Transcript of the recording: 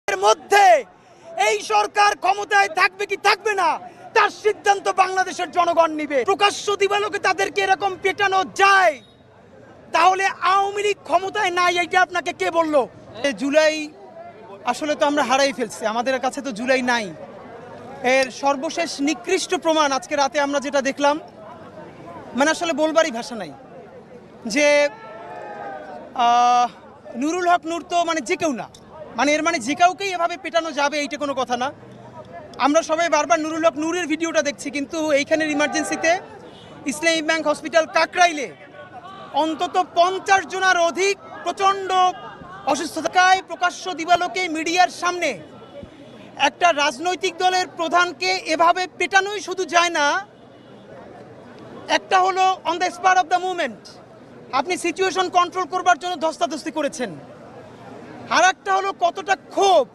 এর মধ্যে এই সরকার ক্ষমতায় থাকবে কি থাকবে না তার সিদ্ধান্ত বাংলাদেশের জনগণ নিবে। প্রকাশ্য দিবালোকে তাদেরকে এরকম পেটানো যায়, তাহলে আওয়ামী লীগ ক্ষমতায় নাই এইটা আপনাকে কে বললো? জুলাই আসলে তো আমরা হারাই ফেলছি, আমাদের কাছে তো জুলাই নাই। এর সর্বশেষ নিকৃষ্ট প্রমাণ আজকে রাতে আমরা যেটা দেখলাম, মানে আসলে বলবারই ভাষা নাই যে নুরুল হক নূর তো মানে যে কেউ না, মানে এর মানে যে কাউকেই এভাবে পেটানো যাবে এইটা কোনো কথা না। আমরা সবাই বারবার নুরুল হক নূরের ভিডিওটা দেখছি, কিন্তু এইখানের ইমার্জেন্সিতে ইসলামী ব্যাংক হসপিটাল কাকরাইলে অন্তত 50 জনের অধিক প্রচণ্ড অসুস্থতায় প্রকাশ্য দিবালোকে মিডিয়ার সামনে একটা রাজনৈতিক দলের প্রধানকে এভাবে পেটানোই শুধু যায় না, একটা হলো on the spot of the movement আপনি সিচুয়েশন কন্ট্রোল করবার জন্য ধস্তাধস্তি করেছেন, আর একটা হলো কতটা ক্ষোভ